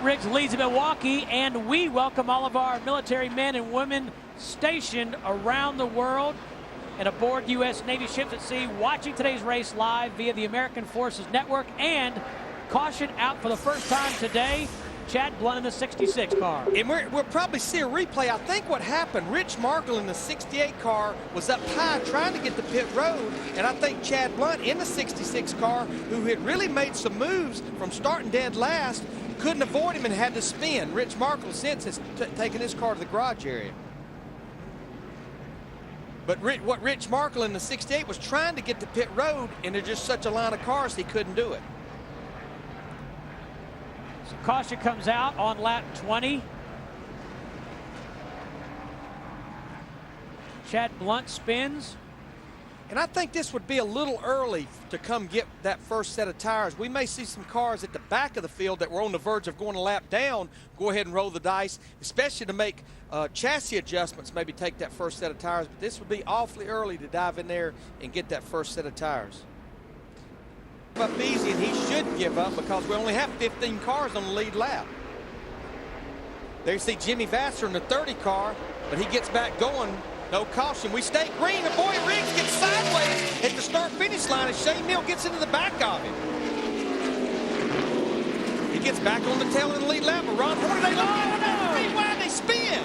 Riggs leads in Milwaukee, and we welcome all of our military men and women stationed around the world and aboard U.S. Navy ships at sea, watching today's race live via the American Forces Network. And caution out for the first time today, Chad Blunt in the 66 car. And we'll probably see a replay. I think what happened, Rich Markle in the 68 car was up high trying to get to pit road, and I think Chad Blunt in the 66 car, who had really made some moves from starting dead last, couldn't avoid him and had to spin. Rich Markle since has taken his car to the garage area. But what Rich Markle in the 68 was trying to get to pit road, and there's just such a line of cars he couldn't do it. So caution comes out on lap 20. Chad Blunt spins. And I think this would be a little early to come get that first set of tires. We may see some cars at the back of the field that were on the verge of going a lap down go ahead and roll the dice, especially to make chassis adjustments, maybe take that first set of tires. But this would be awfully early to dive in there and get that first set of tires. Up easy, and he shouldn't give up because we only have 15 cars on the lead lap. There you see Jimmy Vassar in the 30 car, but he gets back going. No caution. We stay green, and boy, Riggs gets sideways at the start-finish line as Shane Mill gets into the back of him. He gets back on the tail of the lead lap, but Ron Hornaday, look at that wide they spin.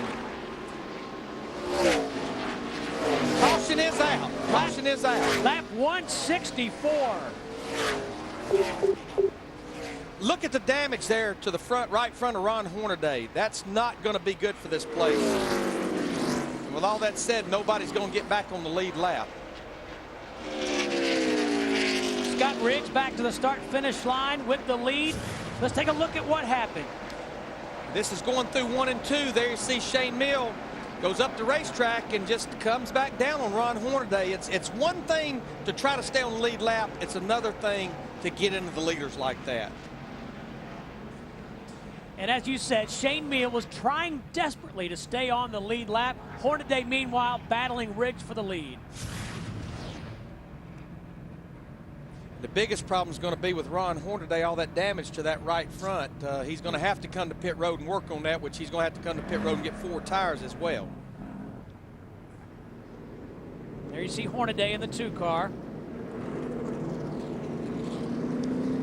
Caution is out. Caution is out. Lap 164. Look at the damage there to the front, right front of Ron Hornaday. That's not going to be good for this place. With all that said, nobody's going to get back on the lead lap. Scott Riggs back to the start-finish line with the lead. Let's take a look at what happened. This is going through 1 and 2. There you see Shane Mill goes up the racetrack and just comes back down on Ron Hornaday. It's one thing to try to stay on the lead lap. It's another thing to get into the leaders like that. And as you said, Shane Mill was trying desperately to stay on the lead lap. Hornaday, meanwhile, battling Riggs for the lead. The biggest problem is going to be with Ron Hornaday, all that damage to that right front. He's going to have to come to pit road and work on that, which he's going to have to come to pit road and get 4 tires as well. There you see Hornaday in the 2 car.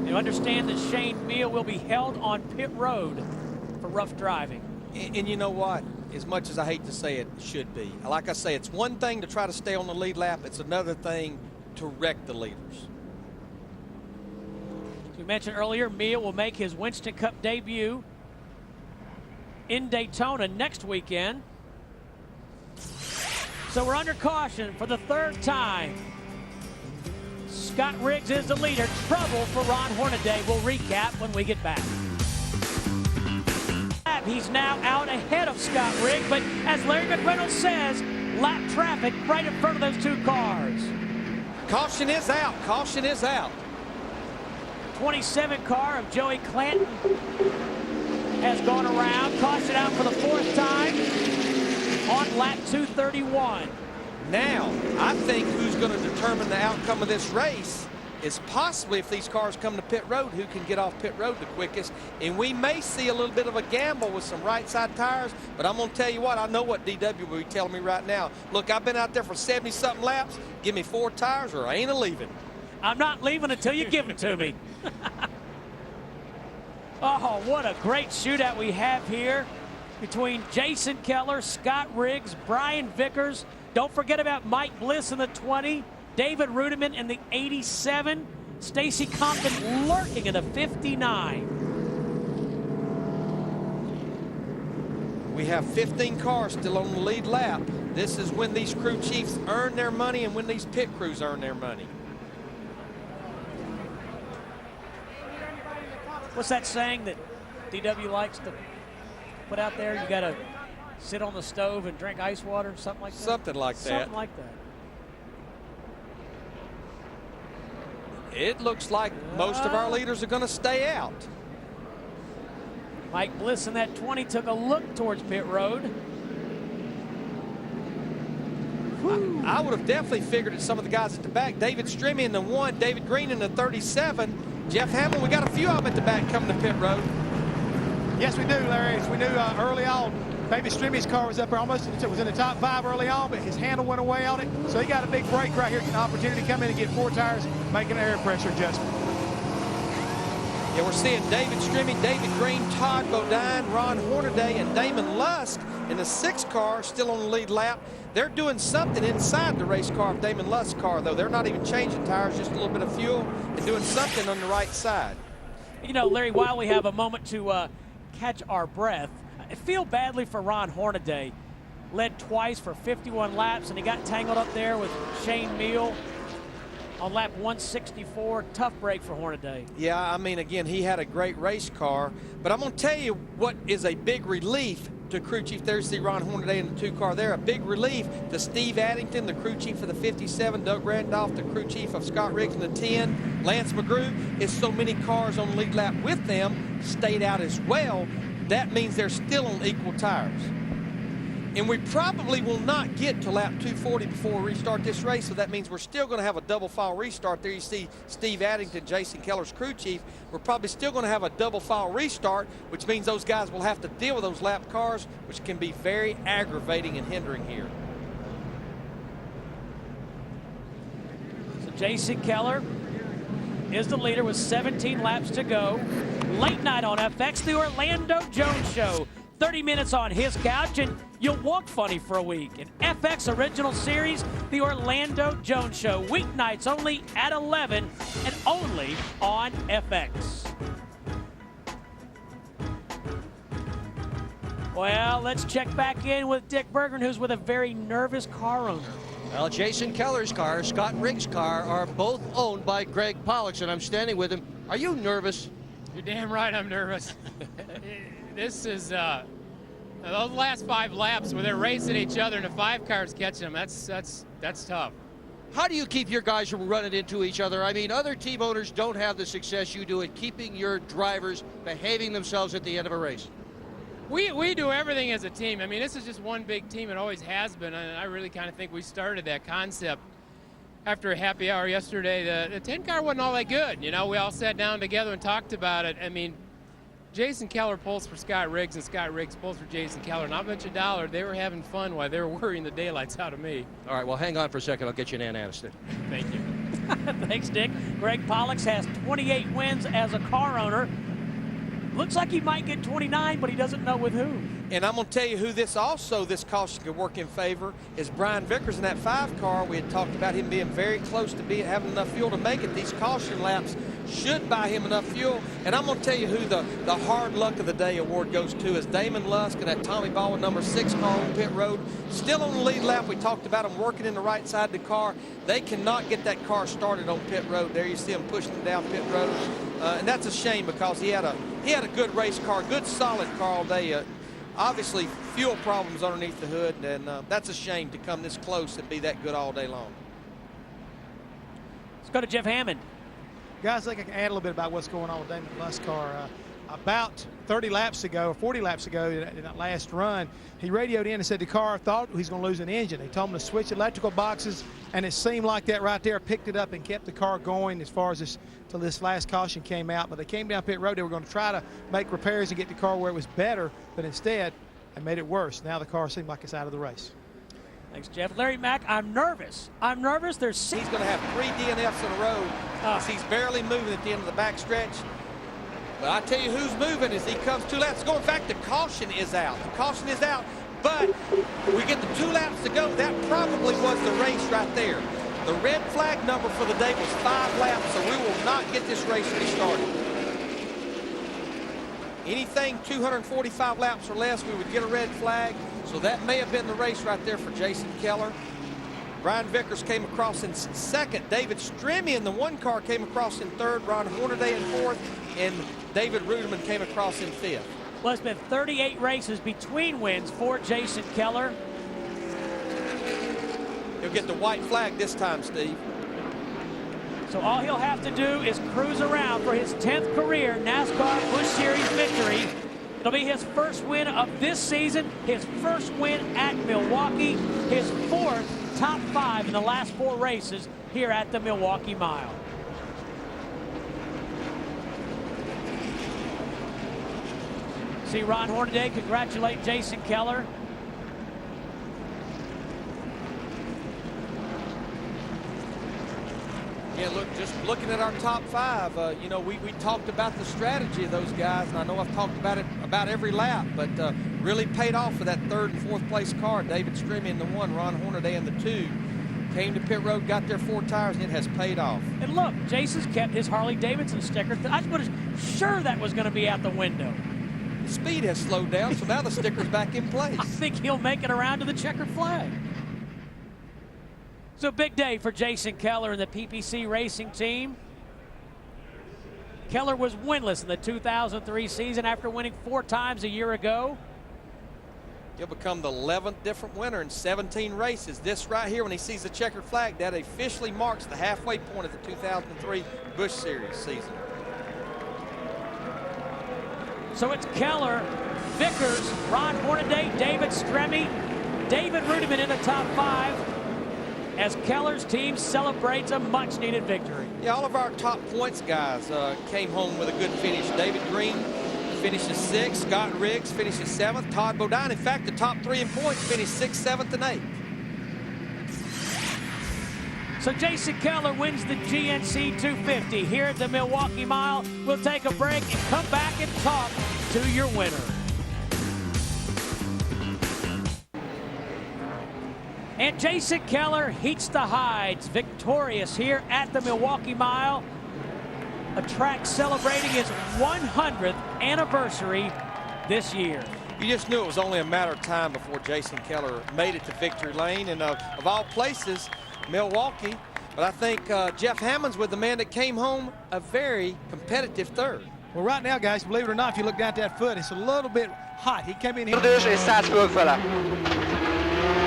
You understand that Shane Mill will be held on pit road for rough driving. And you know what? As much as I hate to say it, should be. Like I say, it's one thing to try to stay on the lead lap. It's another thing to wreck the leaders. As we mentioned earlier, Mill will make his Winston Cup debut in Daytona next weekend. So we're under caution for the 3rd time. Scott Riggs is the leader. Trouble for Ron Hornaday. We'll recap when we get back. He's now out ahead of Scott Riggs, but as Larry McReynolds says, lap traffic right in front of those 2 cars. Caution is out. Caution is out. 27 car of Joey Clanton has gone around. Caution out for the 4th time on lap 231. Now, I think who's going to determine the outcome of this race is possibly, if these cars come to pit road, who can get off pit road the quickest. And we may see a little bit of a gamble with some right side tires, but I'm going to tell you what, I know what DW will be telling me right now. Look, I've been out there for 70-something laps. Give me 4 tires or I ain't a-leaving. I'm not leaving until you give them to me. Oh, what a great shootout we have here between Jason Keller, Scott Riggs, Brian Vickers. Don't forget about Mike Bliss in the 20, David Rudiman in the 87, Stacy Compton lurking in the 59. We have 15 cars still on the lead lap. This is when these crew chiefs earn their money and when these pit crews earn their money. What's that saying that DW likes to put out there? You got to sit on the stove and drink ice water, something like that? Something like that. Something like that. It looks like most of our leaders are going to stay out. Mike Bliss in that 20 took a look towards pit road. I would have definitely figured at some of the guys at the back. David Strimmy in the 1, David Green in the 37. Jeff Hamill, we got a few of them at the back coming to pit road. Yes, we do, Larry. As we knew early on, Baby Streamy's car was up there almost, it was in the top 5 early on, but his handle went away on it. So he got a big break right here, an opportunity to come in and get 4 tires, make an air pressure adjustment. Yeah, we're seeing David Strimmy, David Green, Todd Bodine, Ron Hornaday, and Damon Lusk in the 6th car, still on the lead lap. They're doing something inside the race car of Damon Lusk's car, though. They're not even changing tires, just a little bit of fuel, and doing something on the right side. You know, Larry, while we have a moment to catch our breath, I feel badly for Ron Hornaday. Led twice for 51 laps, and he got tangled up there with Shane Meal on lap 164. Tough break for Hornaday. Yeah, I mean, again, he had a great race car, but I'm going to tell you what is a big relief to crew chief. There's the Ron Hornaday in the 2 car there. A big relief to Steve Addington, the crew chief of the 57, Doug Randolph, the crew chief of Scott Riggs in the 10, Lance McGrew, is so many cars on the lead lap with them stayed out as well. That means they're still on equal tires. And we probably will not get to lap 240 before we restart this race, so that means we're still going to have a double file restart. There you see Steve Addington, Jason Keller's crew chief. We're probably still going to have a double file restart, which means those guys will have to deal with those lap cars, which can be very aggravating and hindering here. So Jason Keller is the leader with 17 laps to go. Late night on FX, the Orlando Jones Show. 30 minutes on his couch, and you'll walk funny for a week. An FX original series, the Orlando Jones Show. Weeknights only at 11 and only on FX. Well, let's check back in with Dick Berggren, who's with a very nervous car owner. Well, Jason Keller's car, Scott Riggs' car are both owned by Greg Pollux, and I'm standing with him. Are you nervous? You're damn right I'm nervous. This is those last 5 laps where they're racing each other and the 5 cars catching them. That's tough. How do you keep your guys from running into each other? I mean, other team owners don't have the success you do at keeping your drivers behaving themselves at the end of a race. We do everything as a team. I mean, this is just one big team. It always has been, and I really kind of think we started that concept after a happy hour yesterday. The 10 car wasn't all that good. You know, we all sat down together and talked about it. I mean, Jason Keller pulls for Scott Riggs, and Scott Riggs pulls for Jason Keller. And I'll bet you $1 they were having fun while they were worrying the daylights out of me. All right, well, hang on for a second. I'll get you an Aniston. Thank you. Thanks, Dick. Greg Pollux has 28 wins as a car owner. Looks like he might get 29, but he doesn't know with who. And I'm going to tell you who this caution could work in favor is Brian Vickers in that 5 car. We had talked about him being very close to having enough fuel to make it. These caution laps should buy him enough fuel. And I'm going to tell you who the hard luck of the day award goes to is Damon Lusk and that Tommy Baldwin number 6 car on pit road. Still on the lead lap. We talked about him working in the right side of the car. They cannot get that car started on pit road. There you see him pushing them down pit road. And that's a shame because he had a good race car, good solid car all day. Obviously, fuel problems underneath the hood, and that's a shame to come this close and be that good all day long. Let's go to Jeff Hammond. Guys, I think I can add a little bit about what's going on with Damon Lusk's car. About 30 laps ago, or 40 laps ago in that last run, he radioed in and said the car thought he was going to lose an engine. They told him to switch electrical boxes, and it seemed like that right there picked it up and kept the car going as far as this till this last caution came out. But they came down pit road. They were going to try to make repairs and get the car where it was better, but instead they made it worse. Now the car seemed like it's out of the race. Thanks, Jeff. Larry Mack, I'm nervous. He's going to have 3 DNFs in a row. He's barely moving at the end of the back stretch. But I tell you who's moving as he comes 2 laps to go. In fact, the caution is out. The caution is out. But we get the 2 laps to go. That probably was the race right there. The red flag number for the day was 5 laps, so we will not get this race restarted. Anything 245 laps or less, we would get a red flag. So that may have been the race right there for Jason Keller. Brian Vickers came across in 2nd. David Strimmy in the 1 car came across in 3rd. Ron Hornaday in 4th. And David Ruderman came across in 5th. Well, it's been 38 races between wins for Jason Keller. He'll get the white flag this time, Steve. So all he'll have to do is cruise around for his 10th career NASCAR Busch Series victory. It'll be his first win of this season, his first win at Milwaukee, his 4th top 5 in the last 4 races here at the Milwaukee Mile. See Ron Hornaday congratulate Jason Keller. Yeah, look, just looking at our top five, you know, we talked about the strategy of those guys, and I know I've talked about it about every lap, but really paid off for that third and fourth place car. David Strimmy in the 1, Ron Hornaday in the 2. Came to pit road, got their 4 tires, and it has paid off. And look, Jason's kept his Harley-Davidson sticker. I was sure that was going to be out the window. The speed has slowed down, so now the sticker's back in place. I think he'll make it around to the checkered flag. So big day for Jason Keller and the PPC Racing team. Keller was winless in the 2003 season after winning 4 times a year ago. He'll become the 11th different winner in 17 races. This right here, when he sees the checkered flag, that officially marks the halfway point of the 2003 Busch Series season. So it's Keller, Vickers, Ron Hornaday, David Stremme, David Rudiman in the top 5 as Keller's team celebrates a much-needed victory. Yeah, all of our top points guys came home with a good finish. David Green finishes 6th, Scott Riggs finishes 7th, Todd Bodine. In fact, the top 3 in points finished 6th, 7th, and 8th. So Jason Keller wins the GNC 250 here at the Milwaukee Mile. We'll take a break and come back and talk to your winner. And Jason Keller heats the hides, victorious here at the Milwaukee Mile. A track celebrating its 100th anniversary this year. You just knew it was only a matter of time before Jason Keller made it to victory lane, and of all places, Milwaukee. But I think Jeff Hammond's with the man that came home a very competitive 3rd. Well, right now, guys, believe it or not, if you look down at that foot, it's a little bit hot. He came in here. Dus és 100 fölfele.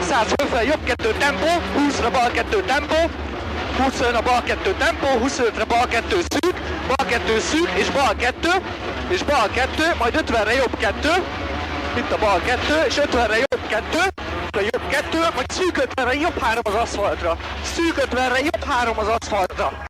100 fölfele, jobb 2 tempó, 20-ra bal 2 tempó, 25-ra bal 2 tempó, 25-re bal 2 szűk, bal 2 szűk, és bal 2, és bal 2, majd 50-re jobb 2, itt a bal 2, és 50-re jobb 2, jobb 2, majd szűk 50-re jobb 3 az aszfaltra, szűk 50-re jobb 3 az aszfaltra.